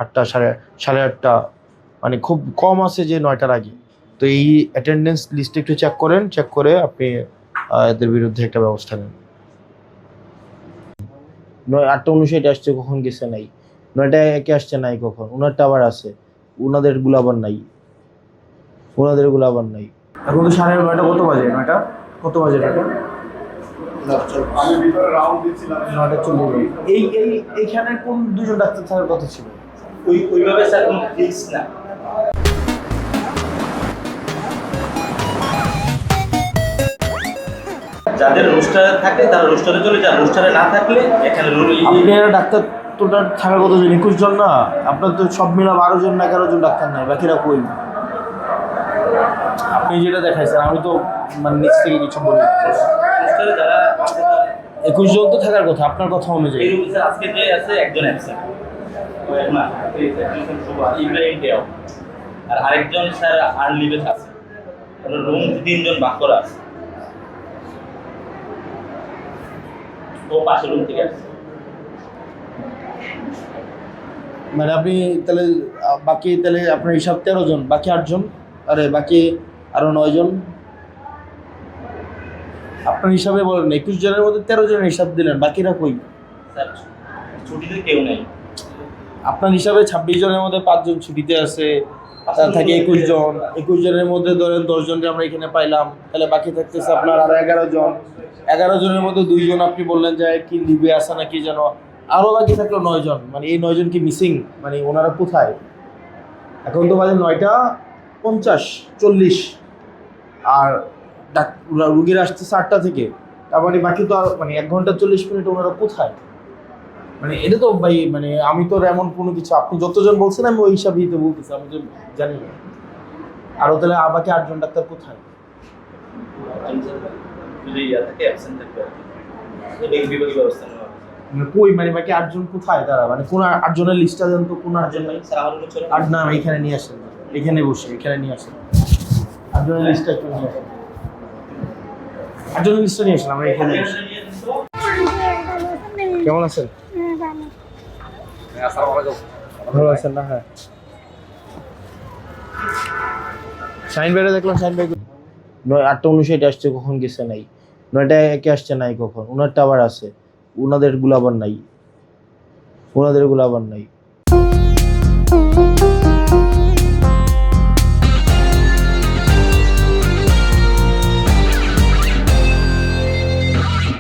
8টা সাড়ে 8টা, মানে খুব কম আছে যে 9টার আগে। তো এই অ্যাটেন্ডেন্স লিস্ট একটু চেক করেন, চেক করে আপনি এদের বিরুদ্ধে একটা ব্যবস্থা নেন। 8টা 59 আসছে, কখন গেছে নাই। 9টা একে আসছে নাই কখন, ওনারটা আবার আছে, ওনাদের গুলো আবার নাই, এখন তো 9:30 কত বাজে? 9টা কত বাজে? 9টা আমি ভিতরে রাউন্ড দিচ্ছিলাম। 9টা 40। এইখানে কোন দুজন ডাক্তার থাকার কথা ছিল? ওইভাবে স্যার কোনো ফিক্স না। যাদের রোস্টারে থাকে তারা রোস্টারে চলে যায়, রোস্টারে না থাকলে এখানে আপনারা ডাক্তার তোটার থাকার কথা জন 21 জন না, আপনার তো সব মিলা 12 জন না 11 জন ডাক্তার নাই, বাকিরা কই? আপনি যেটা দেখাইছেন, আমি তো মানে নিচ থেকে কিছু বলি। রোস্টারে যারা 21 জন তো থাকার কথা আপনার কথা অনুযায়ী। এই রুমে স্যার আজকে যে আছে একজন অ্যাবসেন্ট, না ইব্রাহিম দেও, আর আরেকজন স্যার আর লিভে আছে। রুম 3 জন ভাগ করা আছে, ও পাশের রুম থেকে আসছে। মানে আপনি তাহলে বাকি তাহলে আপনার হিসাব 13 জন, বাকি 8 জন, আরে বাকি আরো 9 জন। আপনার হিসাবে বলেন 21 জনের মধ্যে 13 জনের হিসাব দিলেন, বাকিরা কই? স্যার ছুটিতে কেউ নেই। আপনার হিসাবে 26 জনের মধ্যে 5 জন ছুটিতে আছে, তার থাকে 21 জন। 21 জনের মধ্যে ধরেন 10 জনকে আমরা এখানে পাইলাম, তাহলে বাকি থাকতেছে আপনার আরো 11 জন। 11 জনের মধ্যে 2 জন আপনি বললেন যে কি লিভে আসে না কি যেন, আরো বাকি থাকলো 9 জন। মানে এই 9 জন কি মিসিং? মানে ওনারা কোথায়? এখন তো বাজে 9:50-40, আর রুগীরা আসছে 8টা থেকে, তার মানে বাকি তো আর মানে 1 ঘন্টা 40 মিনিট ওনারা কোথায়? মানে এটা তো ভাই, মানে আমি তো এমন কোনো কিছু, আপনি যতজন বলছেন আমি ওই হিসাবেই তো বলতেছি, আমি তো জানি না। আরো তাহলে বাকি 8 জন ডাক্তার কোথায়? যদি থাকে অ্যাবসেন্ট থাকবে বিভাগীয় ব্যবস্থা নেওয়া হবে। মানে কই, মানে বাকি 8 জন কোথায় তারা? মানে কোন 8 জনের লিস্টটা দেন তো, কোন 8 জন নাই? স্যার আমার কাছে আর না, এখানে নিয়ে আসেন, এখানে বসে এখানে নিয়ে আসেন 8 জনের লিস্টটা একটু নিয়ে আসেন। 8 জনের লিস্টটা নিয়ে আসেন, আমরা এখানে বসি। কেমন আছেন? ভালো আছেন না? হ্যাঁ, শাইন ভাইরা দেখলাম, শাইন ভাই 8:59 আসছে, কখন গেছে নাই। 9টা একে আসছে নাই কখন, ওনারটা আবার আছে, ওনাদের গুলো আবার নাই।